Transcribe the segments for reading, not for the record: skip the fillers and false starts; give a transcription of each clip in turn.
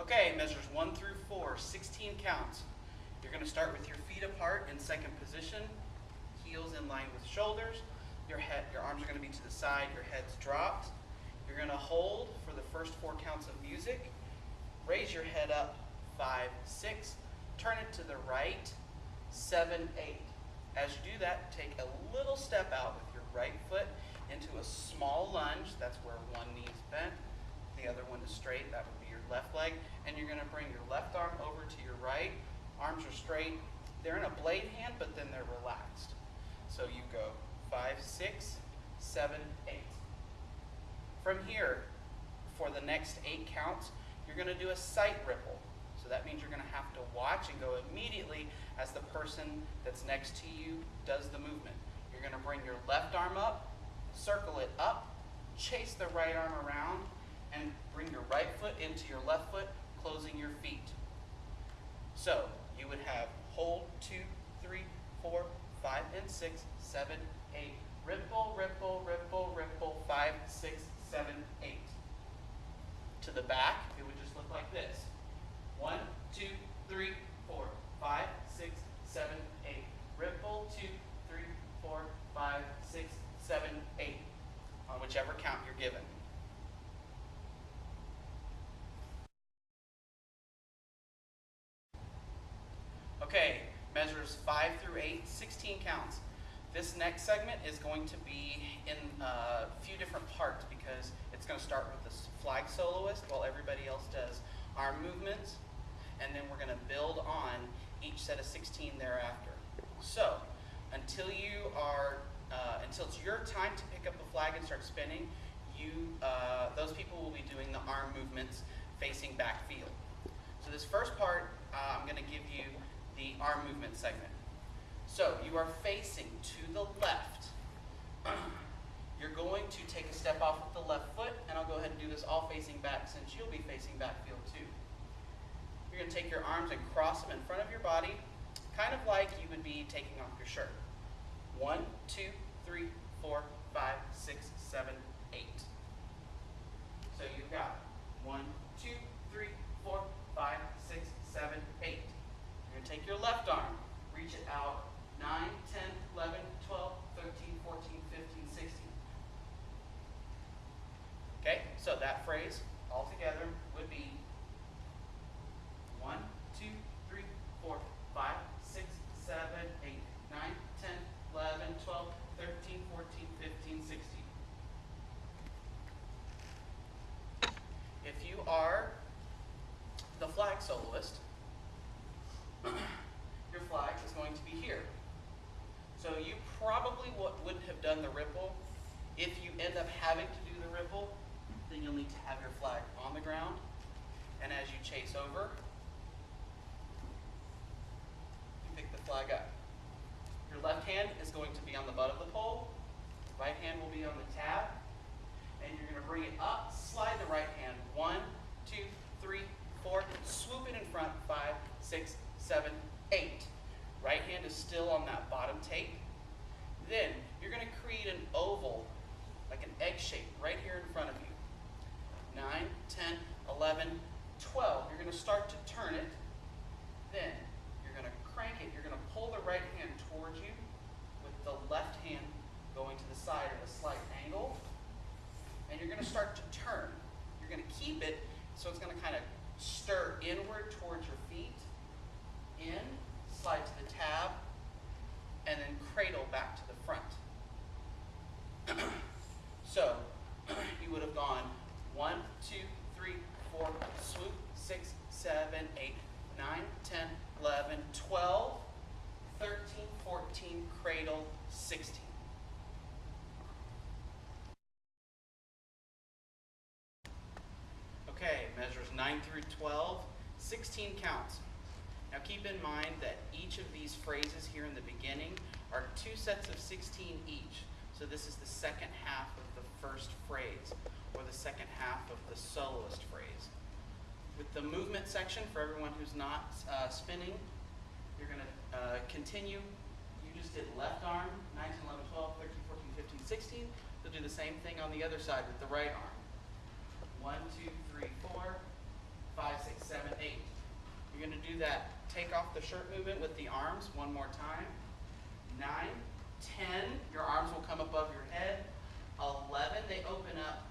Okay, measures 1 through 4, 16 counts. You're going to start with your feet apart in second position, heels in line with shoulders. Your arms are going to be to the side, your head's dropped. You're going to hold for the first 4 counts of music. Raise your head up, 5, 6. Turn it to the right, 7, 8. As you do that, take a little step out with your right foot into a small lunge. That's where one knee is bent. The other one is straight. That would be your left leg. And you're going to bring your left arm over to your right. Arms are straight. They're in a blade hand, but then they're relaxed. So you go 5, 6, 7, 8. From here, for the next 8 counts, you're going to do a sight ripple. So that means you're going to have to watch and go immediately as the person that's next to you does the movement. You're going to bring your left arm up, circle it up, chase the right arm around, and bring your right foot into your left foot, closing your feet. So you would have hold 2, 3, 4, 5, and 6, 7, 8. Ripple, ripple, ripple, ripple, 5, 6, 7, 8. To the back, it would just look like this. 1, 2, 3, 4, 5, 6, 7, 8. Ripple, 2, 3, 4, 5, 6, 7, 8. On whichever count you're given. Okay, measures 5 through 8, 16 counts. This next segment is going to be in a few different parts because it's going to start with the flag soloist while everybody else does arm movements, and then we're going to build on each set of 16 thereafter. So, until it's your time to pick up the flag and start spinning, those people will be doing the arm movements facing back field. So this first part, I'm going to give you the arm movement segment. So you are facing to the left. You're going to take a step off with the left foot, and I'll go ahead and do this all facing back since you'll be facing backfield too. You're going to take your arms and cross them in front of your body, kind of like you would be taking off your shirt. 1, 2, 3, 4, 5, 6, 7, 8. So you've got 1, 2, 3, 4, 5, 6, 7, 8. You're going to take your left arm, reach it out 9, 10, 11, 12, 13, 14, 15, 16. Okay, so that phrase altogether would be 1, 2, 3, 4, 5, 6, 7, 8, 9, 10, 11, 12, 13, 14, 15, 16. If you are the flag soloist, your flag is going to be here. So you probably wouldn't have done the ripple. If you end up having to do the ripple, then you'll need to have your flag on the ground. And as you chase over, you pick the flag up. Your left hand is going to be on the butt of the pole. Right hand will be on the tab. And you're going to bring it up, slide the right hand. 1, 2, 3, 4. Swoop it in front. 5, 6, 7, 8. Right hand is still on that bottom tape. Then you're going to create an oval, like an egg shape, right here in front of you. 9, 10, 11, 12. You're going to start to turn it. Then you're going to crank it. You're going to pull the right hand towards you with the left hand going to the side at a slight angle. And you're going to start to turn. You're going to keep it so it's going to kind of stir inward towards your feet. In, slide to the tab, and then cradle back to the front. So you would have gone 1, 2, 3, 4, swoop, 6, 7, 8, 9, 10, 11, 12, 13, 14, cradle, 16. Okay, measures 9 through 12, 16 counts. Now keep in mind that each of these phrases here in the beginning are 2 sets of 16 each. So this is the second half of the first phrase, or the second half of the soloist phrase. With the movement section, for everyone who's not spinning, you're going to continue. You just did left arm, 9, 10, 11, 12, 13, 14, 15, 16. You'll do the same thing on the other side with the right arm. 1, 2, 3, 4, 5, 6, 7, 8. You're going to do that take off the shirt movement with the arms one more time. 9, 10, your arms will come above your head. 11, they open up.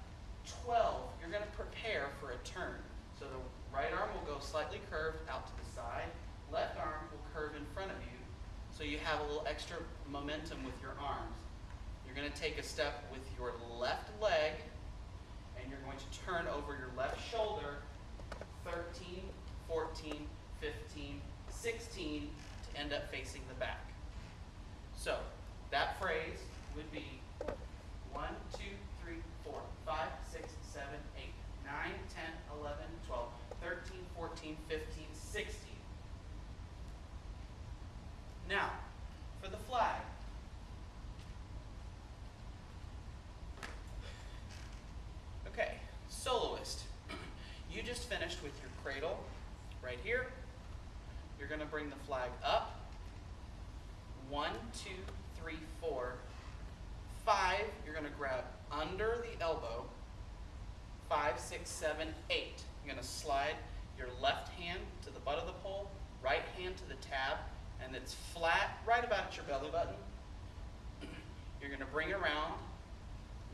12, you're going to prepare for a turn. So the right arm will go slightly curved out to the side. Left arm will curve in front of you. So you have a little extra momentum with your arms. You're going to take a step with your left leg, and you're going to turn over your left shoulder. 13, 14, 15, 16 to end up facing the back. So that phrase would be 1, 2, 3, 4, 5, 6, 7, 8, 9, 10, 11, 12, 13, 14, 15, 16. Now, for the flag. Okay, soloist. You just finished with your cradle right here. You're going to bring the flag up. 1, 2, 3, 4, 5. You're going to grab under the elbow. 5, 6, 7, 8. You're going to slide your left hand to the butt of the pole, right hand to the tab, and it's flat right about at your belly button. You're going to bring around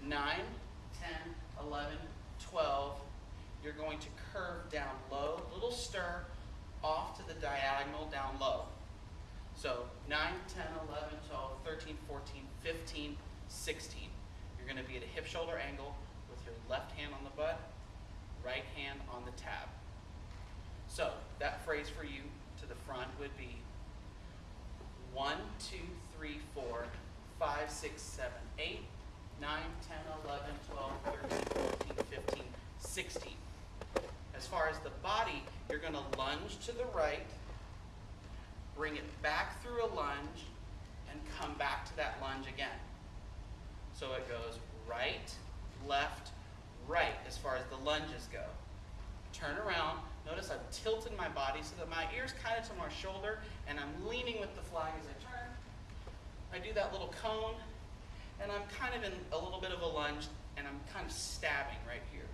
9, 10, 11, 12. You're going to curve down low, little stir off to the diagonal down low. So 9, 10, 11, 12, 13, 14, 15, 16. You're going to be at a hip shoulder angle with your left hand on the butt, right hand on the tab. So that phrase for you to the front would be 1, 2, 3, 4, 5, 6, 7, 8, 9, 10, 11, 12, 13, 14, 15, 16. As far as the body, you're going to lunge to the right, bring it back through a lunge, and come back to that lunge again. So it goes right, left, right as far as the lunges go. Turn around. Notice I've tilted my body so that my ear's kind of to my shoulder, and I'm leaning with the flag as I turn. I do that little cone, and I'm kind of in a little bit of a lunge, and I'm kind of stabbing right here.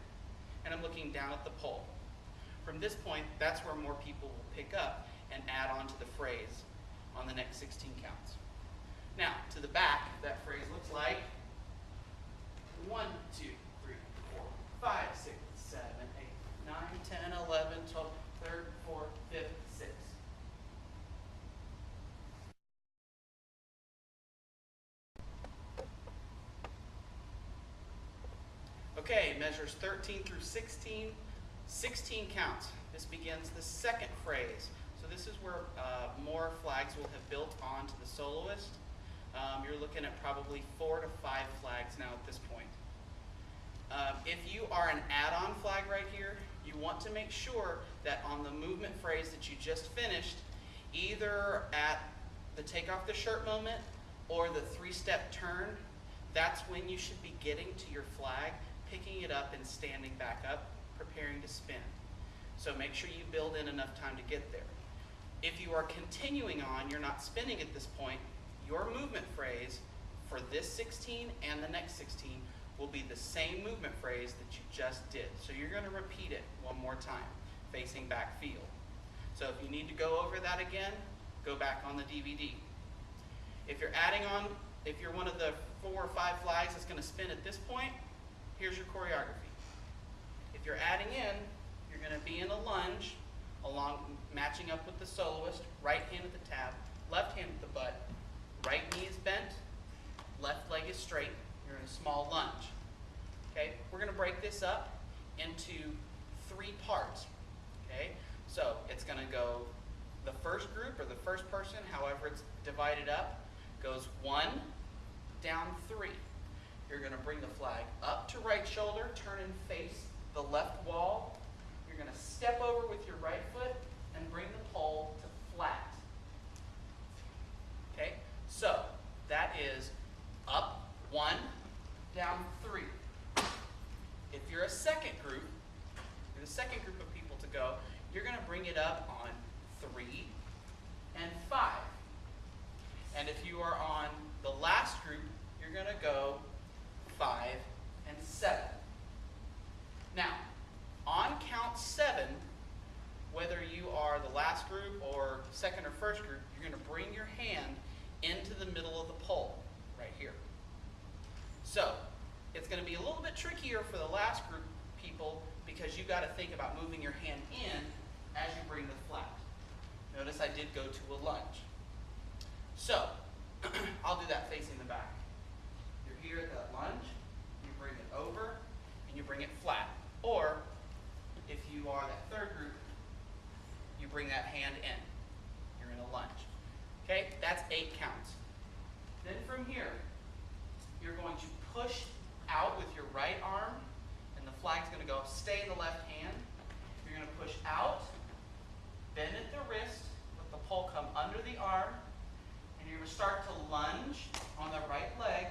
And I'm looking down at the pole. From this point, that's where more people will pick up and add on to the phrase on the next 16 counts. Now, to the back, that phrase looks like 1, 2, 3, 4, 5, 6, 7, 8, 9, 10, 11, 12, 13, 14, 15, 6. Okay, measures 13 through 16, 16 counts. This begins the second phrase. So this is where more flags will have built onto the soloist. You're looking at probably 4 to 5 flags now at this point. If you are an add-on flag right here, you want to make sure that on the movement phrase that you just finished, either at the take off the shirt moment or the 3-step turn, that's when you should be getting to your flag, picking it up and standing back up, preparing to spin. So make sure you build in enough time to get there. If you are continuing on, you're not spinning at this point, your movement phrase for this 16 and the next 16 will be the same movement phrase that you just did. So you're going to repeat it one more time, facing back field. So if you need to go over that again, go back on the DVD. If you're adding on, if you're one of the 4 or 5 flags that's going to spin at this point, here's your choreography. If you're adding in, you're going to be in a lunge, along matching up with the soloist, right hand at the tab, left hand at the butt, right knee is bent, left leg is straight, you're in a small lunge. Okay, we're going to break this up into 3 parts. Okay, so it's going to go, the first group or the first person, however it's divided up, goes 1, down 3. You're going to bring the flag up to right shoulder, turn and face the left wall. You're going to step over with your right foot and bring the pole to flat. Okay, so that is up 1, down 3. If you're a second group, you're the second group of people to go, you're going to bring it up on 3 and 5. And if you are on the last group, you're going to go 5 and 7. Now, on count 7, second or first group, you're going to bring your hand into the middle of the pole, right here. So, it's going to be a little bit trickier for the last group people because you've got to think about moving your hand in as you bring the flag. Notice I did go to a lunge. So, I'll do that facing the back. You're here at that lunge, you bring it over, and you bring it flat. Or, if you are that third group, you bring that hand in. You're in a lunge. Okay, that's 8 counts. Then from here, you're going to push out with your right arm, and the flag's going to go stay in the left hand. You're going to push out, bend at the wrist, let the pole come under the arm, and you're going to start to lunge on the right leg,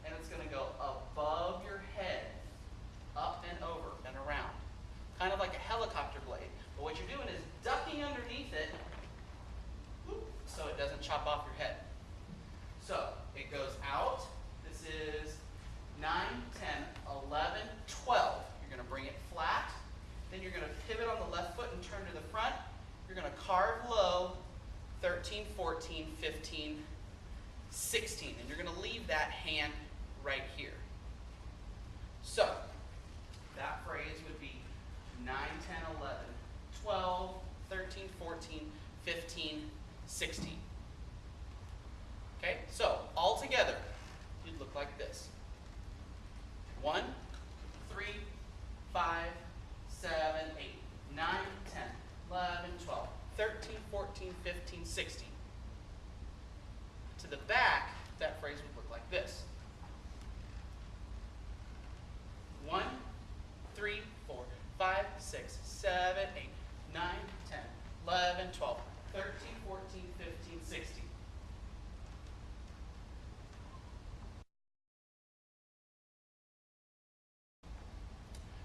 and it's going to go above your head, up and over and around. Kind of like a helicopter blade. But what you're doing is ducking underneath it, so it doesn't chop off your head. So it goes out. This is 9, 10, 11, 12. You're going to bring it flat. Then you're going to pivot on the left foot and turn to the front. You're going to carve low, 13, 14, 15, 16. And you're going to leave that hand right here. So that phrase would be 9, 10, 11, 12, 13, 14, 15, 16. Okay, so all together, you'd look like this. 1, 3, 5, 7, 8, 9, 10, 11, 12, 13, 14, 15, 16. To the back, that phrase would look like this. 1, 3, 4, 5, 6, 7, 8, 9, 10, 11, 12, 13, 14, 15, 16.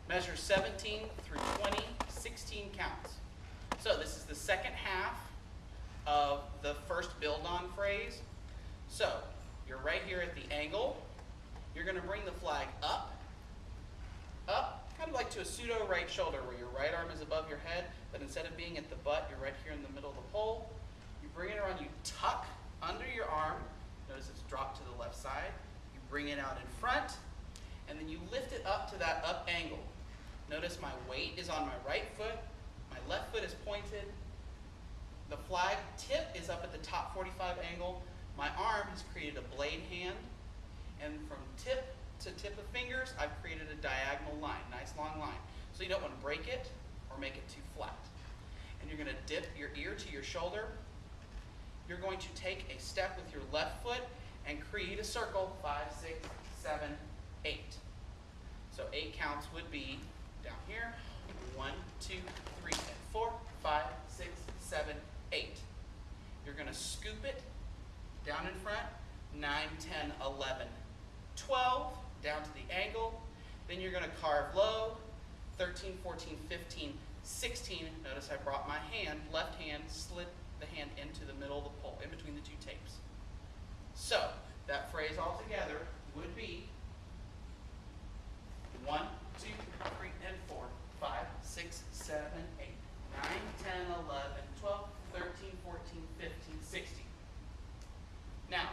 Measure 17 through 20, 16 counts. So this is the second half of the first build-on phrase. So you're right here at the angle. You're going to bring the flag up, kind of like to a pseudo right shoulder where your right arm is above your head, but instead of being at the butt, you're right here in the middle of the pole. You bring it around, you tuck under your arm. Notice it's dropped to the left side. You bring it out in front, and then you lift it up to that up angle. Notice my weight is on my right foot, my left foot is pointed, the flag tip is up at the top 45 angle, my arm has created a blade hand, and from tip to tip of fingers, I've created a diagonal line, nice long line. So you don't want to break it or make it too flat. And you're going to dip your ear to your shoulder. You're going to take a step with your left foot and create a circle, 5, 6, 7, 8. So 8 counts would be down here, 1, 2, 3, and 4, 5, 6, 7, 8. You're going to scoop it down in front, 9, 10, 11, 12, down to the angle. Then you're going to carve low, 13, 14, 15, 16. Notice I brought my hand, left hand, slid the hand into the middle of the pole, in between the 2 tapes. So that phrase altogether would be 1, 2, 3, and 4, 5, 6, 7, 8, 9, 10, 11, 12, 13, 14, 15, 16. Now,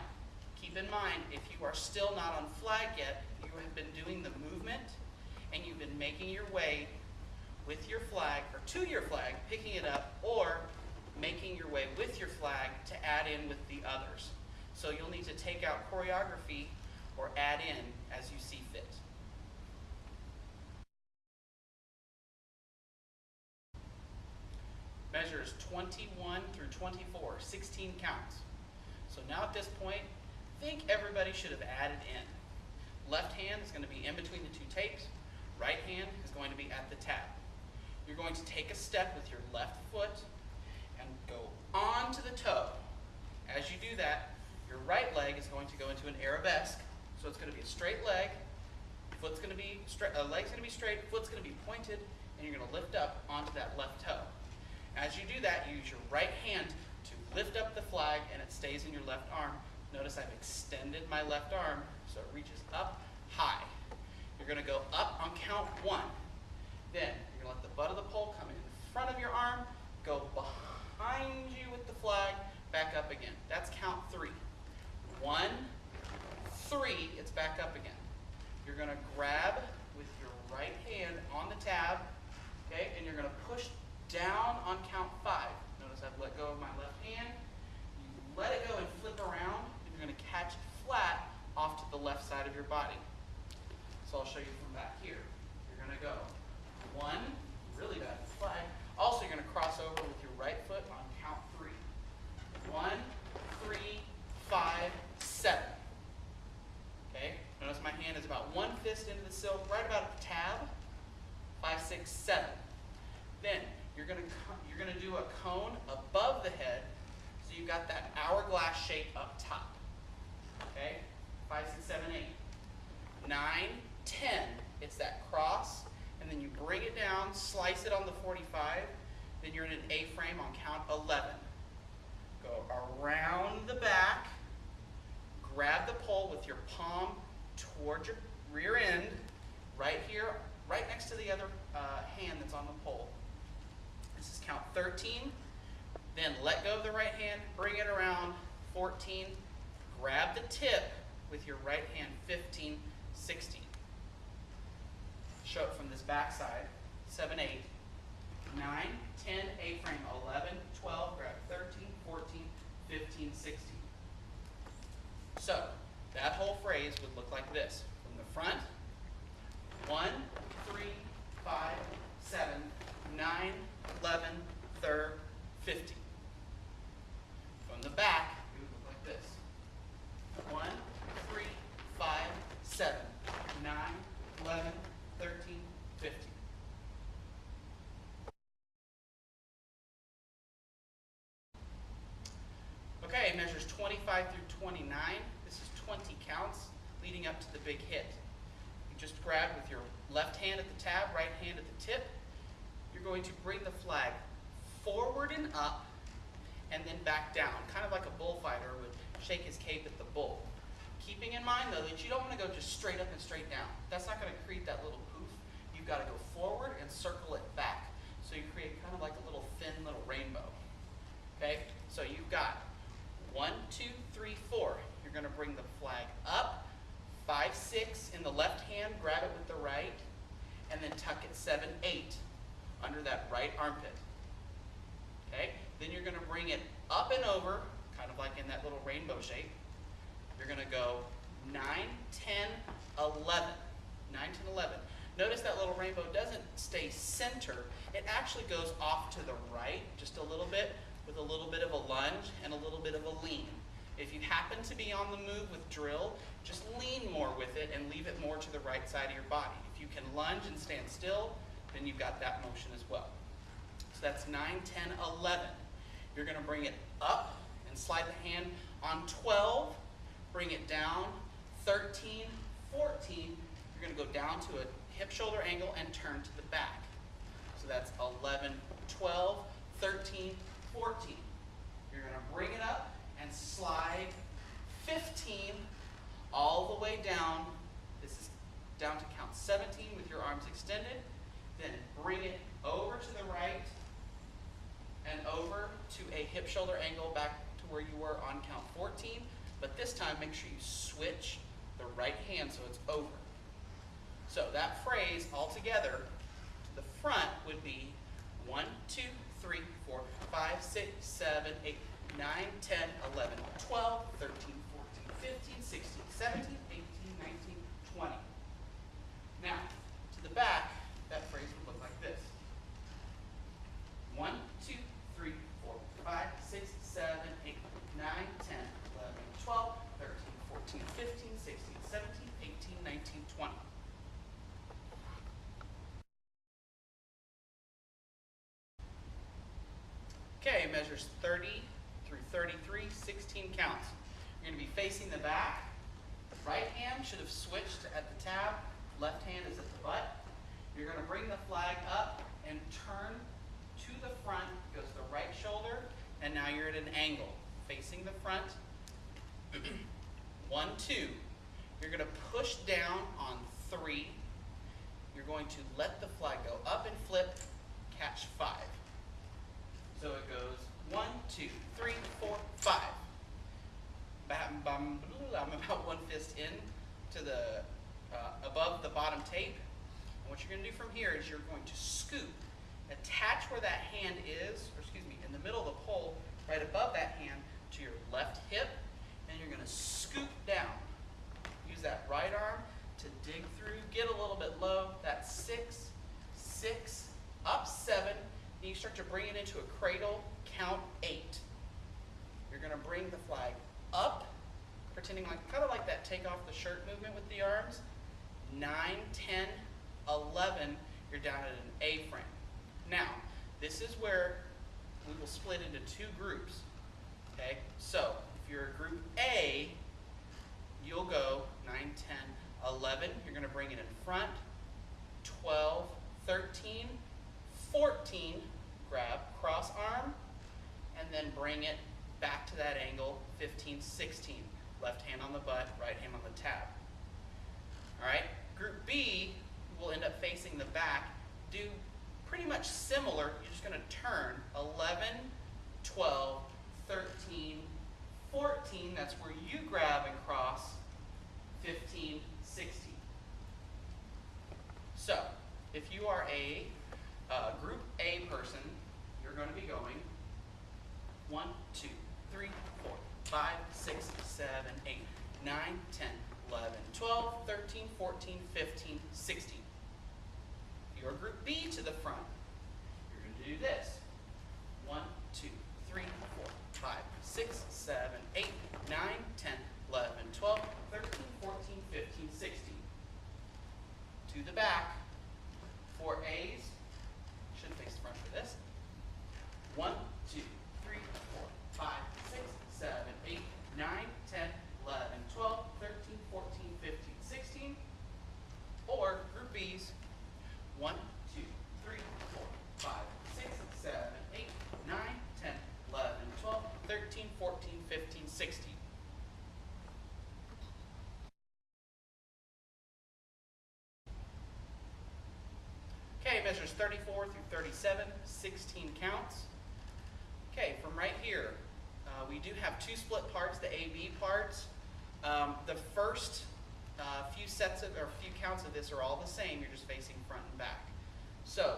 keep in mind, if you are still not on flag yet, you have been doing the movement, and you've been making your way with your flag, or to your flag, picking it up, or making your way with your flag to add in with the others. So you'll need to take out choreography or add in as you see fit. Measures 21 through 24, 16 counts. So now at this point, I think everybody should have added in. Left hand is going to be in between the 2 tapes. Right hand is going to be at the tab. You're going to take a step with your left foot and go onto the toe. As you do that, your right leg is going to go into an arabesque. So it's going to be a straight leg. Foot's going to be straight. Leg's going to be straight. Foot's going to be pointed, and you're going to lift up onto that left toe. As you do that, you use your right hand to lift up the flag, and it stays in your left arm. Notice I've extended my left arm so it reaches up high. You're going to go up on count 1. Then you're going to let the butt of the pole come in front of your arm, go behind you with the flag, back up again. That's count 3. 1, 3, it's back up again. You're going to grab with your right hand on the tab, okay, and you're going to push down on count 5. Notice I've let go of my left hand. You let it go and flip around, and you're going to catch it flat off to the left side of your body. So I'll show you from back here. You're going to go 1, really bad flag. Also, you're going to cross over with your right foot on count 3. 1, 3, 5, 7. Okay? Notice my hand is about 1 fist into the silk, right about at the tab. 5, 6, 7. Then you're going to do a cone above the head, so you've got that hourglass shape up top. Okay? 5, 6, 7, 8. 9, 10. It's that cross, and then you bring it down, slice it on the 45. Then you're in an A-frame on count 11. Go around the back, grab the pole with your palm towards your rear end, right here, right next to the other hand that's on the pole. This is count 13. Then let go of the right hand, bring it around, 14. Grab the tip with your right hand, 15, 16. Show it from this back side, 7, 8, 9, 10, A-frame, 11, 12, grab 13, 14, 15, 16. So, that whole phrase would look like this. From the front, 1, 3, 5, 7, 9, 11, 3rd, 50. From the back, it would look like this. 1, 3, 5, 7, 9, 11, 13, 15. Okay, measures 25 through 29. This is 20 counts leading up to the big hit. You just grab with your left hand at the tab, right hand at the tip. You're going to bring the flag forward and up and then back down, kind of like a bullfighter would shake his cape at the bull. Keeping in mind, though, that you don't want to go just straight up and straight down. That's not going to create that little poof. You've got to go forward and circle it back. So you create kind of like a little thin little rainbow. Okay? So you've got 1, 2, 3, 4. You're going to bring the flag up. 5, 6 in the left hand, grab it with the right, and then tuck it 7, 8 under that right armpit. Okay? Then you're going to bring it up and over, kind of like in that little rainbow shape. You're going to go 9, 10, 11. 9, 10, 11. Notice that little rainbow doesn't stay center. It actually goes off to the right just a little bit with a little bit of a lunge and a little bit of a lean. If you happen to be on the move with drill, just lean more with it and leave it more to the right side of your body. If you can lunge and stand still, then you've got that motion as well. So that's 9, 10, 11. You're going to bring it up and slide the hand on 12. Bring it down, 13, 14. You're going to go down to a hip-shoulder angle and turn to the back. So that's 11, 12, 13, 14. You're going to bring it up and slide 15 all the way down. This is down to count 17 with your arms extended. Then bring it over to the right and over to a hip-shoulder angle back to where you were on count 14. But this time, make sure you switch the right hand so it's over. So that phrase altogether to the front would be 1, 2, 3, 4, 5, 6, 7, 8, 9, 10, 11, 12, 13, 14, 15, 16, 17, 18, 19, 20. Now, to the back, that phrase would look like this. 1, 2, 3, 4, 5, 6, 7, 8, 9, 10, 11, 12, 13, 14, 15, 16, 17, 18, 19, 20. Okay, measures 30 through 33, 16 counts. You're going to be facing the back. Right hand should have switched at the tab. Left hand is at the butt. You're going to bring the flag up and turn to the front. Goes the right shoulder, and now you're at an angle. Facing the front. 1, 2. You're going to push down on 3. You're going to let the flag go up and flip, catch 5. So it goes 1, 2, 3, 4, 5. I'm about 1 fist in to the above the bottom tape. And what you're going to do from here is you're going to scoop, attach where that hand is, or excuse me, in the middle of the pole, right above that hand to your left hip, and you're going to scoop down. Use that right arm to dig through, get a little bit low. That's 6, 6, up 7, and you start to bring it into a cradle, count 8. You're going to bring the flag up, pretending like kind of like that take off the shirt movement with the arms. 9, 10, 11, you're down at an A frame. Now, this is where we will split into 2 groups. Okay, so if you're a group A, you'll go 9, 10, 11. You're going to bring it in front. 12, 13, 14, grab, cross arm, and then bring it back to that angle, 15, 16. Left hand on the butt, right hand on the tab. All right, group B will end up facing the back. Do pretty much similar. You're just going to turn 11, 12, 13, 14. That's where you grab and cross. 15, 16. So, if you are a group A person, you're going to be going 1, 2, 3, 4, 5, 6, 7, 8, 9, 10, 11, 12, 13, 14, 15, 16. Your group B to the front, you're going to do this. 1, 2, 3, 4, 5, 6, 7, 8, 9, 10, 11, 12, 13, 14, 15, 16. To the back. For A's, should face the front for this. 1, 2, 3, 4, 5, 6, 7, 8, 9, 10, 11, 12, 13, 14, 15, 16. Or group B's, 1, 2, 3, 4, 5, 6, 7, 8, 9, 10, 11, 12, 13, 14, 15, 16. Okay, measures 34 through 37, 16 counts. Okay, from right here, we do have 2 split parts, the A-B parts. The first few sets of, or few counts of this are all the same. You're just facing front and back. So,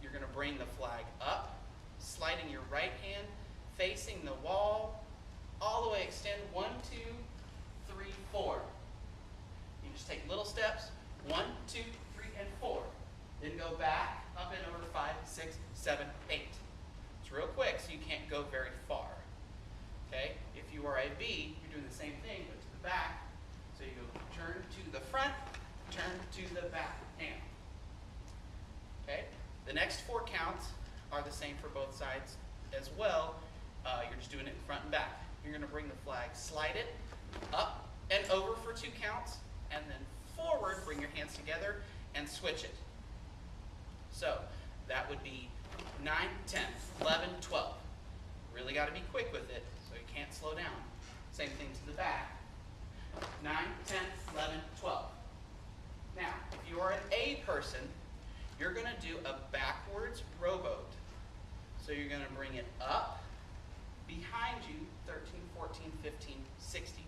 you're going to bring the flag up, sliding your right hand, facing the wall, all the way extend 1, 2, 3, 4. You just take little steps, 1, 2, 3, and 4. Then go back, up and over 5, 6, 7, 8. It's real quick, so you can't go very far. Okay? If you are a B, you're doing the same thing, but to the back. So you go turn to the front, turn to the back hand. Okay? The next 4 counts are the same for both sides as well. You're just doing it in front and back. You're going to bring the flag, slide it up and over for 2 counts, and then forward, bring your hands together, and switch it. So that would be 9, 10, 11, 12. Really got to be quick with it, so you can't slow down. Same thing to the back. 9, 10, 11, 12. Now, if you are an A person, you're going to do a backwards rowboat. So you're going to bring it up, behind you, 13, 14, 15, 16.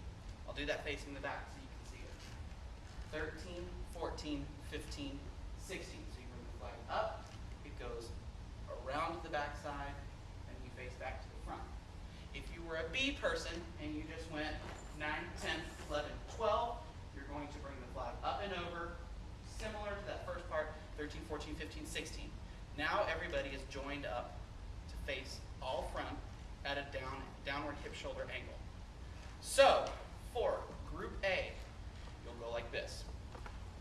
I'll do that facing the back so you can see it. 13, 14, 15, 16. Up, it goes around to the back side, and you face back to the front. If you were a B person and you just went 9, 10, 11, 12, you're going to bring the flag up and over, similar to that first part, 13, 14, 15, 16. Now everybody is joined up to face all front at a downward hip shoulder angle. So, for group A, you'll go like this.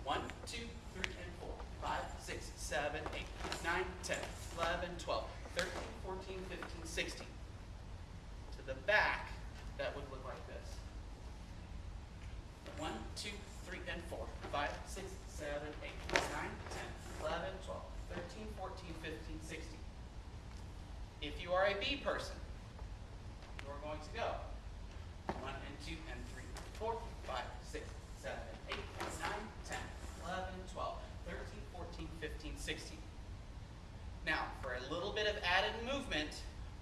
1, 2, 3, and 4, 5, 6, 7, 8, 9, 10, 11, 12, 13, 14, 15, 16. To the back, that would look like this. 1, 2, 3, and 4, 5, 6, 7, 8, 9, 10, 11, 12, 13, 14, 15, 16. If you are a B person, you are going to go 1 and 2 and 3, 4, 5, 6, 7, 8, 9, 10, 11, 12, 13, 14, 15, 16. Now, for a little bit of added movement,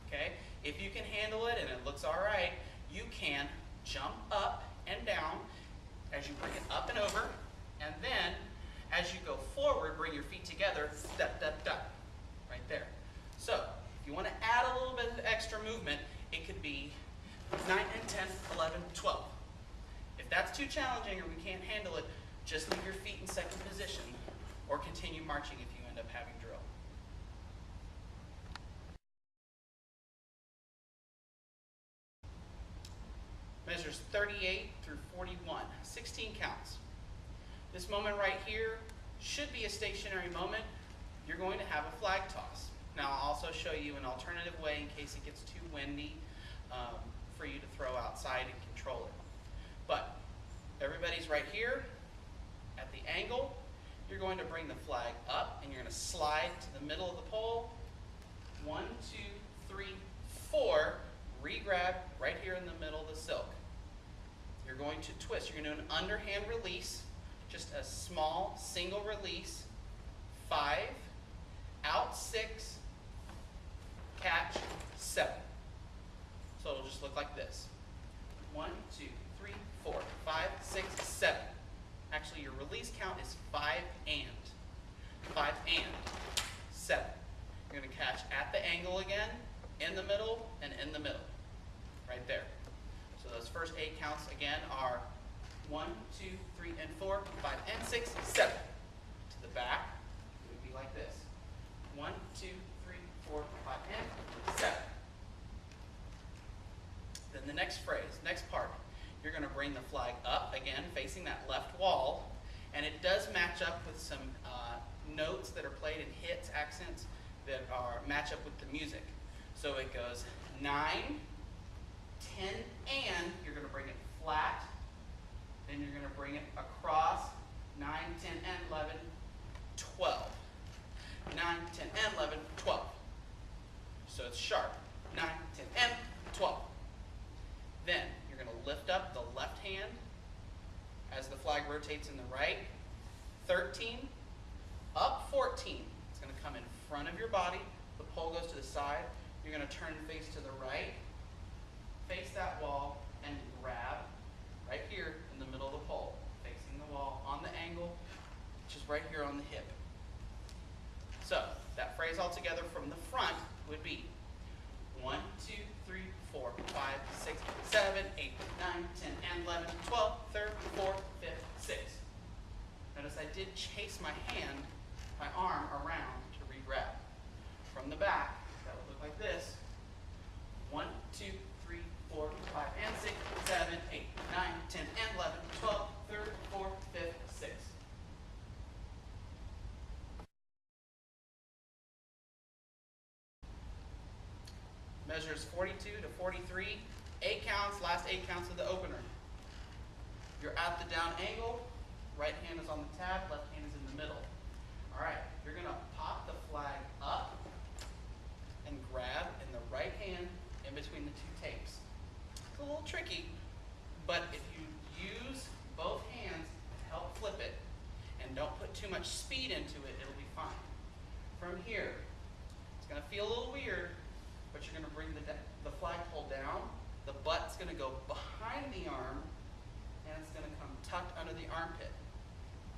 okay? If you can handle it and it looks all right, you can jump up and down as you bring it up and over, and then as you go forward, bring your feet together, step, step, step, right there. So if you want to add a little bit of extra movement, it could be 9 and 10, 11, 12. If that's too challenging or we can't handle it, just leave your feet in second position or continue marching if you end up having drill. Measures 38 through 41, 16 counts. This moment right here should be a stationary moment. You're going to have a flag toss. Now I'll also show you an alternative way in case it gets too windy for you to throw outside and control it. But everybody's right here at the angle. You're going to bring the flag up and you're going to slide to the middle of the pole. 1, 2, 3, 4. Re-grab right here in the middle of the silk. You're going to twist. You're going to do an underhand release, just a small single release. 5, out 6, catch 7. So it'll just look like this. 1, 2, 3, 4, 5, 6, 7. Actually, your release count is 5 and 7. You're going to catch at the angle again, in the middle, and in the middle. Right there. So those first 8 counts again are 1, 2, 3, and 4, 5, and 6, 7. To the back, it would be like this. 1, 2, 3, 4, 5, and 7. Then the next phrase, next part, you're going to bring the flag up again, facing that left wall, and it does match up with some notes that are played in hits, accents that match up with the music. So it goes 9, 10, and you're going to bring it flat. Then you're going to bring it across 9, 10, and 11, 12. 9, 10, and 11, 12. So it's sharp. 9, 10, and 12. Then you're going to lift up the left hand as the flag rotates in the right. 13, up 14. It's going to come in front of your body. The pole goes to the side. You're going to turn face to the right, face that wall, and grab right here in the middle of the pole, facing the wall on the angle, which is right here on the hip. So that phrase all together from the front would be 1, 2, 3, 4, 5, 6, 7, 8, 9, 10, and 11, 12, 13, 14, 15, 6. Notice I did chase my hand, my arm around to re-grab. From the back, that would look like this. 1, 2, 3, 4, 5, and 6, 7, 8, 9, 10, and 11, 12, 13, 14, 15, 6. Measures 42 to 43, 8 counts, last 8 counts of the opener. You're at the down angle, right hand is on the tab, left hand is in the middle. All right, you're going to pop the flag up and grab in the right hand in between the 2 tapes. It's a little tricky, but if you use both hands to help flip it and don't put too much speed into it, it'll be fine. From here, it's going to feel a little weird, but you're going to bring the flagpole down. The butt's going to go behind the arm, and it's going to come tucked under the armpit.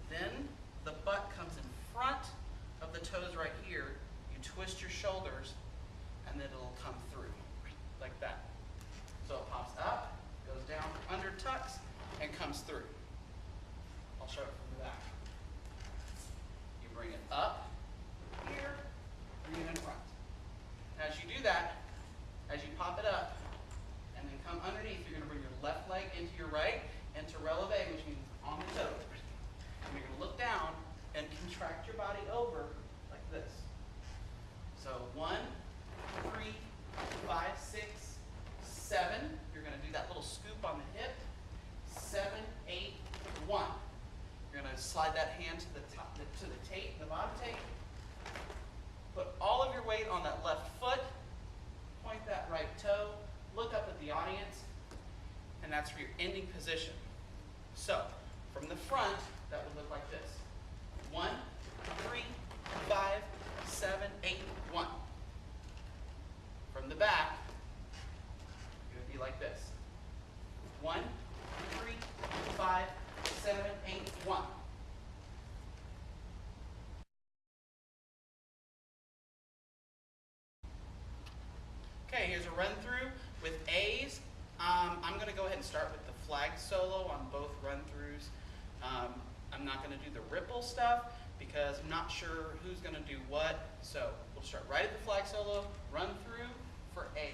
Then the butt comes in front of the toes right here. You twist your shoulders, and then it'll come through like that. So it pops up, goes down, under tucks, and comes through. I'll show it from the back. You bring it up here, bring it in front. As you do that, as you pop it up, and then come underneath, you're going to bring your left leg into your right, and to releve, which means on the toe. And you're going to look down and contract your body over like this. So 1, 3, 5, 6, 7. You're going to do that little scoop on the hip. 7, 8, 1. You're going to slide that hand to the top, to the tape, the bottom tape. Put all of your weight on that left foot. Point that right toe. Look up at the audience, and that's for your ending position. So from the front, that would look like this. 1, 3, 5, 7, 8, 1. From the back, run through with A's. I'm going to go ahead and start with the flag solo on both run-throughs. I'm not going to do the ripple stuff because I'm not sure who's going to do what. So we'll start right at the flag solo, run through for A.